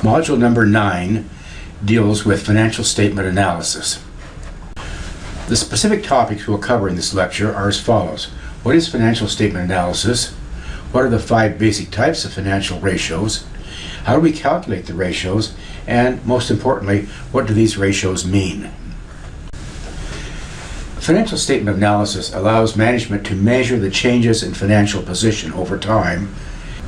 Module number 9 deals with financial statement analysis. The specific topics we'll cover in this lecture are as follows. What is financial statement analysis? What are the 5 basic types of financial ratios? How do we calculate the ratios? And most importantly, what do these ratios mean? Financial statement analysis allows management to measure the changes in financial position over time.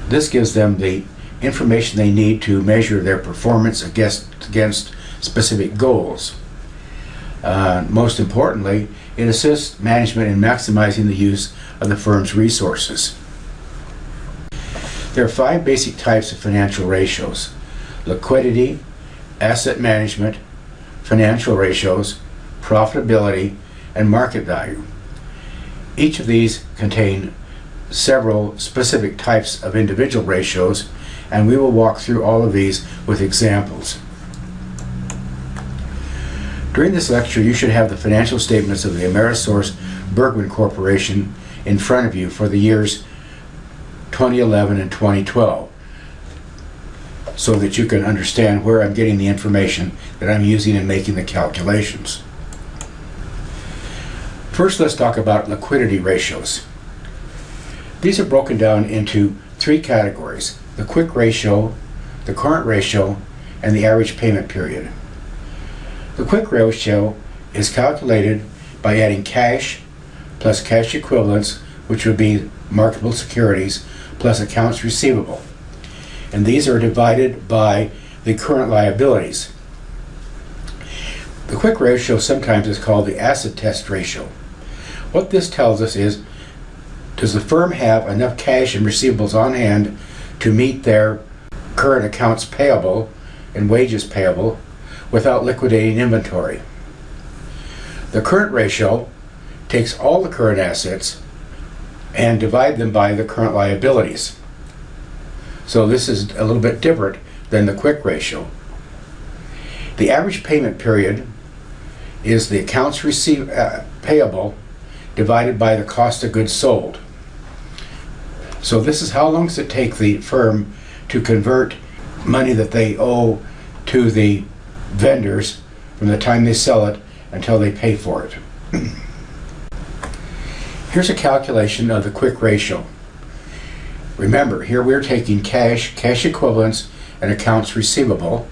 This gives them the information they need to measure their performance against specific goals. Most importantly, it assists management in maximizing the use of the firm's resources. There are 5 basic types of financial ratios: liquidity, asset management, financial ratios, profitability, and market value. Each of these contain several specific types of individual ratios, and we will walk through all of these with examples. During this lecture, you should have the financial statements of the Amerisource Bergman Corporation in front of you for the years 2011 and 2012, so that you can understand where I'm getting the information that I'm using in making the calculations. First, let's talk about liquidity ratios. These are broken down into 3 categories: the quick ratio, the current ratio, and the average payment period. The quick ratio is calculated by adding cash plus cash equivalents, which would be marketable securities, plus accounts receivable. And these are divided by the current liabilities. The quick ratio sometimes is called the acid test ratio. What this tells us is, does the firm have enough cash and receivables on hand to meet their current accounts payable and wages payable without liquidating inventory? The current ratio takes all the current assets and divide them by the current liabilities. So this is a little bit different than the quick ratio. The average payment period is the accounts payable divided by the cost of goods sold. So this is how long does it take the firm to convert money that they owe to the vendors from the time they sell it until they pay for it. Here's a calculation of the quick ratio. Remember, here we're taking cash, cash equivalents, and accounts receivable.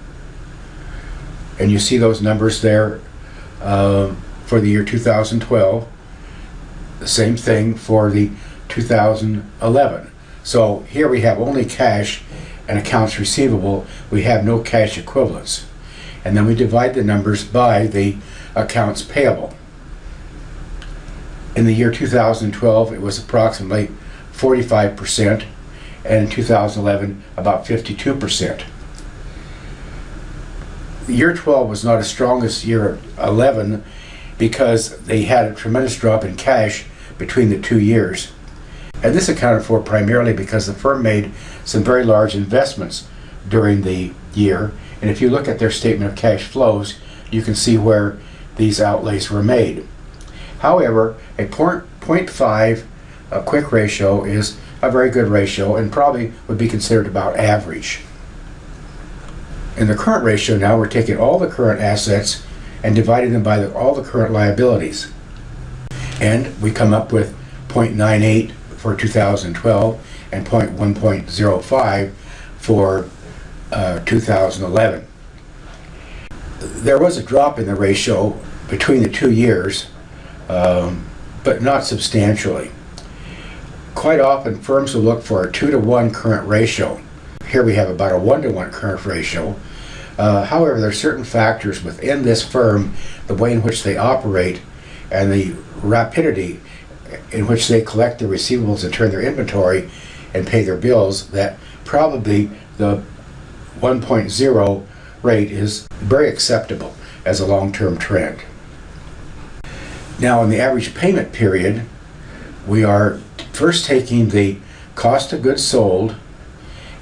And you see those numbers there for the year 2012. The same thing for the 2011. So here we have only cash and accounts receivable. We have no cash equivalents. And then we divide the numbers by the accounts payable. In the year 2012, it was approximately 45%, and in 2011, about 52%. The year 12 was not as strong as year 11 because they had a tremendous drop in cash between the 2 years. And this accounted for primarily because the firm made some very large investments during the year. And if you look at their statement of cash flows, you can see where these outlays were made. However, a 0.5 quick ratio is a very good ratio and probably would be considered about average. In the current ratio now, we're taking all the current assets and dividing them by all the current liabilities. And we come up with 0.98 for 2012 and 1.05 for 2011. There was a drop in the ratio between the 2 years, but not substantially. Quite often firms will look for a 2-to-1 current ratio. Here we have about a 1-to-1 current ratio. However, there are certain factors within this firm, the way in which they operate and the rapidity in which they collect their receivables and turn their inventory and pay their bills, that probably the 1.0 rate is very acceptable as a long-term trend. Now, in the average payment period, we are first taking the cost of goods sold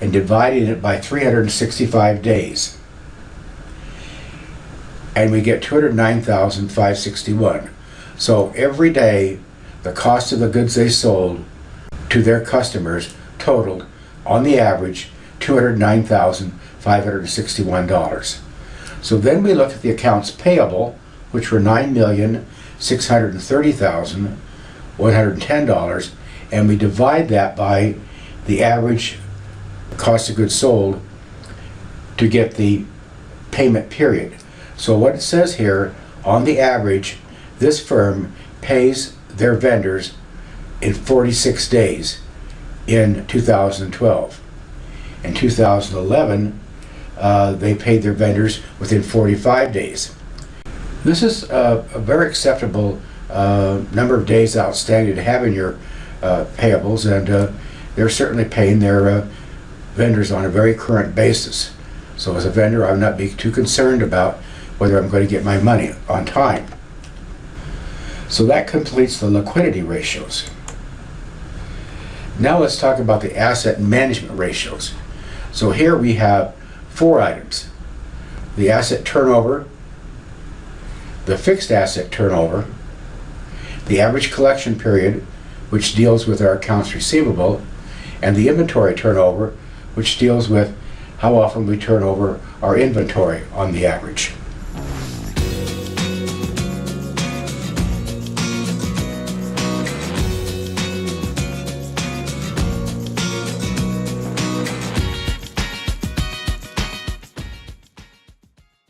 and dividing it by 365 days. And we get $209,561. So every day, the cost of the goods they sold to their customers totaled, on the average, $209,561. So then we look at the accounts payable, which were $9,630,110, and we divide that by the average cost of goods sold to get the payment period. So what it says here, on the average, this firm pays their vendors in 46 days in 2012. In 2011, they paid their vendors within 45 days. This is a very acceptable number of days outstanding to have in your payables, and they're certainly paying their vendors on a very current basis. So as a vendor, I would not be too concerned about whether I'm going to get my money on time. So that completes the liquidity ratios. Now let's talk about the asset management ratios. So here we have 4 items: the asset turnover, the fixed asset turnover, the average collection period, which deals with our accounts receivable, and the inventory turnover, which deals with how often we turn over our inventory on the average.